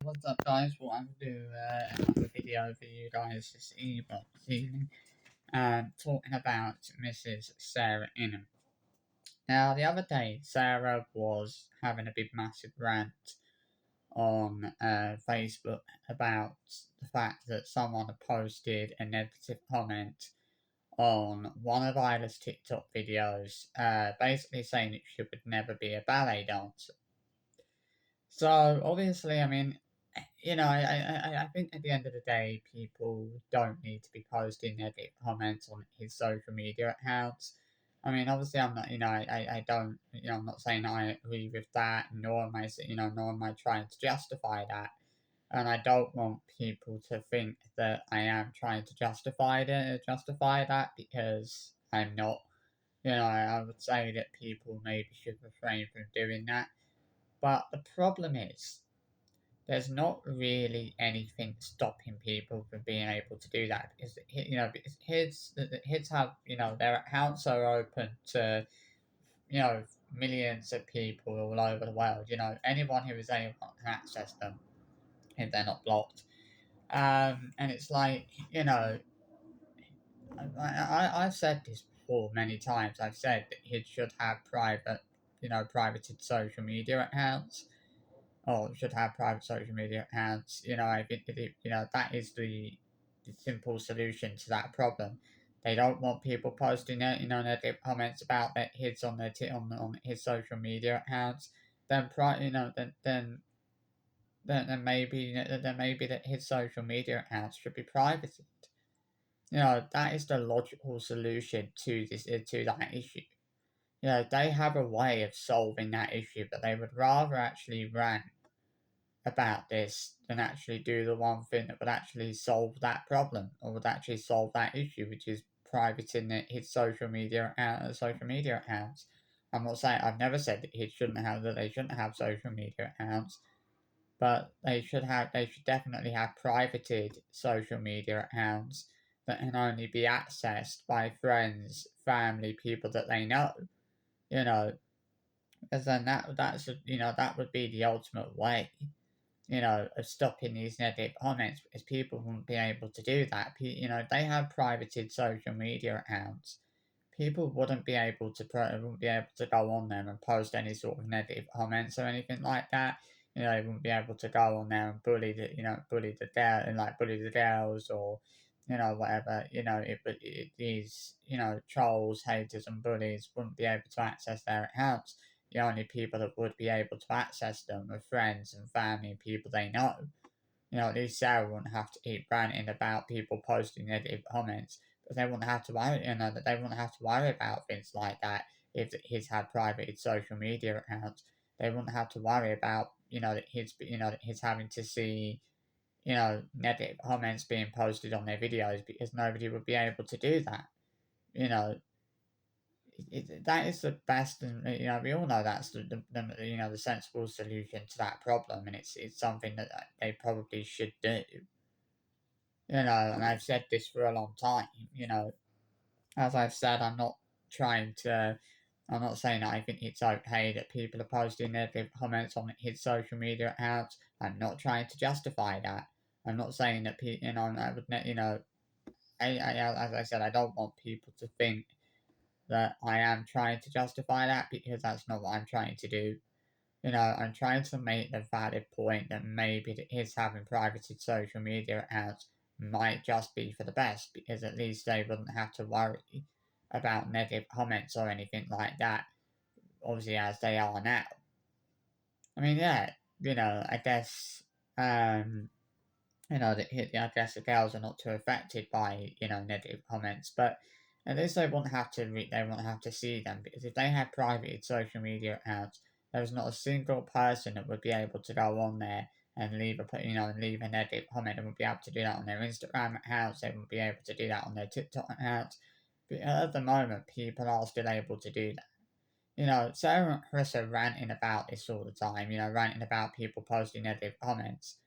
What's up, guys? What I'm gonna do another video for you guys this evening, talking about Mrs. Sarah Ingham. Now, the other day, Sarah was having a big, massive rant on Facebook about the fact that someone had posted a negative comment on one of Isla's TikTok videos, basically saying that she would never be a ballet dancer. So obviously, I mean, I think at the end of the day, people don't need to be posting negative comments on his social media accounts. I mean, obviously, I'm not, I don't, I'm not saying I agree with that, nor am I, nor am I trying to justify that. And I don't want people to think that I am trying to justify that because I'm not. I would say that people maybe should refrain from doing that. But the problem is, there's not really anything stopping people from being able to do that because because kids have their accounts are open to millions of people all over the world. Anyone who is anyone can access them if they're not blocked. And it's like I've said this before many times. I've said that kids should have privated social media accounts or should have private social media accounts. I think that that is the simple solution to that problem. They don't want people posting negative comments about their kids on on his social media accounts. Then maybe that his social media accounts should be privated. That is the logical solution to that issue. They have a way of solving that issue, but they would rather actually rant about this than actually do the one thing that would actually solve that problem or would actually solve that issue, which is privating his social media accounts. I'm not saying I've never said that they shouldn't have social media accounts, but they should definitely have privated social media accounts that can only be accessed by friends, family, people that they know. You know, because then that would be the ultimate way of stopping these negative comments because people wouldn't be able to do that. They have privated social media accounts. People wouldn't be able to go on there and post any sort of negative comments or anything like that. They wouldn't be able to go on there and bully the girls or whatever. These trolls, haters, and bullies wouldn't be able to access their accounts. The only people that would be able to access them are friends and family and people they know. At least Sarah wouldn't have to keep ranting about people posting negative comments, but they wouldn't have to worry. That they wouldn't have to worry about things like that if he's had private social media accounts. They wouldn't have to worry about that he's having to see negative comments being posted on their videos because nobody would be able to do that. You know, that is the best, and we all know that's the sensible solution to that problem, and it's something that they probably should do. And I've said this for a long time. As I've said, trying to. I'm not saying that I think it's okay that people are posting negative comments on his social media accounts. I'm not trying to justify that. I'm not saying that I would, as I said, I don't want people to think that I am trying to justify that because that's not what I'm trying to do. I'm trying to make the valid point that maybe that his having privated social media accounts might just be for the best because at least they wouldn't have to worry about negative comments or anything like that, obviously, as they are now. I mean, yeah, I guess, I guess the girls are not too affected by, negative comments, but at least they won't have to see them because if they had private social media accounts, there's not a single person that would be able to go on there and leave a negative comment. They would be able to do that on their Instagram accounts. They would be able to do that on their TikTok accounts. But at the moment, people are still able to do that. Sarah and Chris are ranting about this all the time. Ranting about people posting negative comments,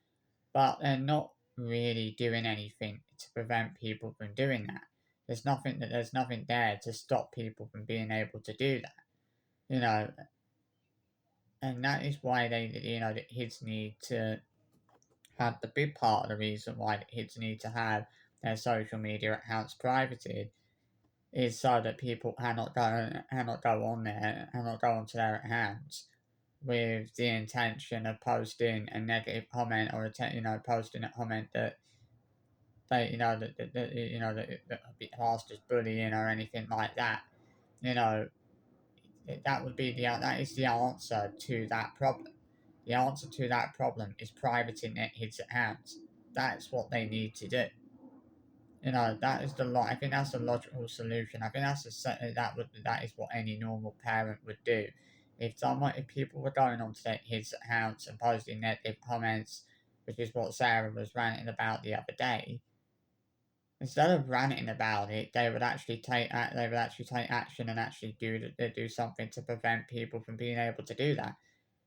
but they're not really doing anything to prevent people from doing that. There's nothing there to stop people from being able to do that. You know, and that is why the kids need to had the big part of the reason why the kids need to have their social media accounts privated is so that people cannot go on there, cannot go onto their accounts with the intention of posting a negative comment or posting a comment that they that would be classed as bullying or anything like that. You know, that is the answer to that problem. The answer to that problem is privating their kids' accounts. That's what they need to do. That is I think that's the logical solution. I think that is what any normal parent would do. If people were going onto their kids' accounts and posting negative comments, which is what Sarah was ranting about the other day, instead of ranting about it, they would actually take action and actually do something to prevent people from being able to do that,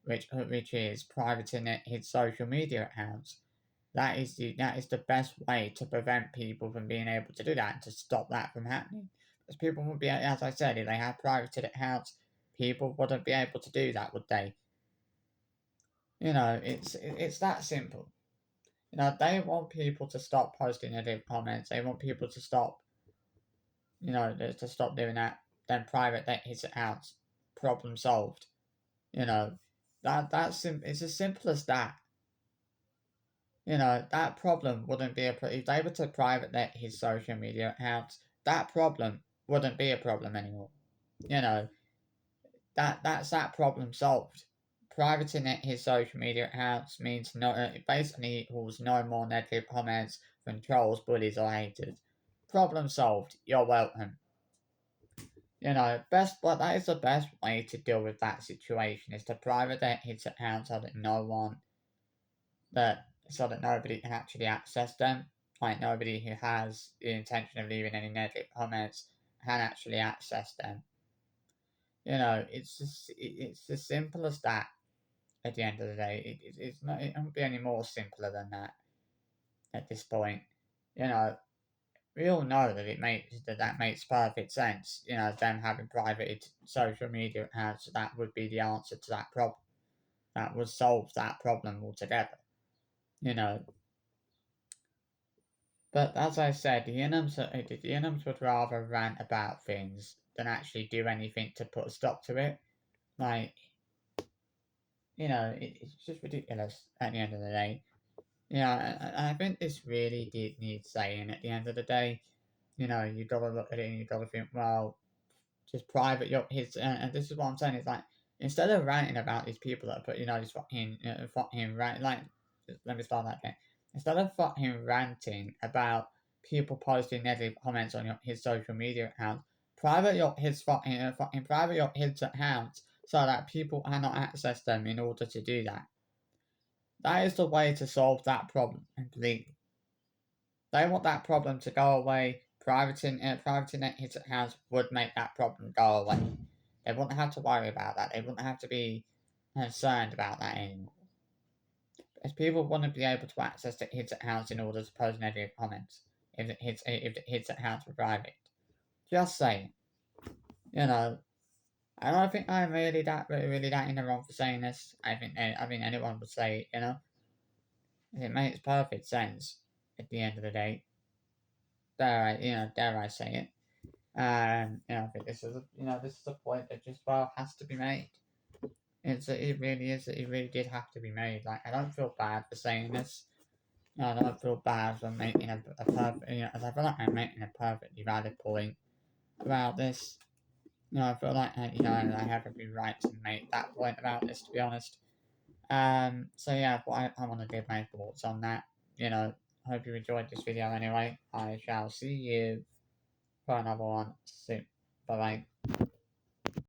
which is privating his social media accounts. That is the best way to prevent people from being able to do that and to stop that from happening. Because people would be, as I said, if they had privated accounts, people wouldn't be able to do that, would they? It's that simple. They want people to stop posting negative comments. They want people to stop, to stop doing that. Then private his accounts. Problem solved. You know, it's as simple as that. That problem wouldn't be if they were to private his social media accounts, that problem wouldn't be a problem anymore. You know, that's that problem solved. Privating his social media accounts means it basically equals no more negative comments from trolls, bullies, or haters. Problem solved. You're welcome. But that is the best way to deal with that situation is to private his accounts so that nobody can actually access them. Like nobody who has the intention of leaving any negative comments can actually access them. It's as simple as that. At the end of the day, it's not. It won't be any more simpler than that. At this point, you know, we all know that that makes perfect sense. Them having private social media accounts, that would be the answer to that problem. That would solve that problem altogether. You know, But as I said, the Inhams would rather rant about things than actually do anything to put a stop to it. Like, it's just ridiculous at the end of the day. I think this really did need saying at the end of the day. You gotta look at it and you gotta think, well, just private your his and this is what I'm saying. It's like instead of ranting about these people that put these fucking rant like let me start that again. Instead of fucking ranting about people posting negative comments on his social media account, fucking private your his accounts so that people cannot access them in order to do that. That is the way to solve that problem completely. They want that problem to go away. Privating his accounts would make that problem go away. They wouldn't have to worry about that. They wouldn't have to be concerned about that anymore. As people wouldn't be able to access the his accounts in order to post negative comments if the his accounts were private. Just saying. You know, I don't think I'm really that in the wrong for saying this. I think anyone would say it, it makes perfect sense at the end of the day. Dare I say it. I think this is a point that just has to be made. It really is. It really did have to be made. Like I don't feel bad for saying this. I don't feel bad for making a perfect. I feel like I'm making a perfectly valid point about this. I feel like I have every right to make that point about this. To be honest. So yeah, I want to give my thoughts on that. Hope you enjoyed this video anyway. I shall see you for another one soon. Bye bye.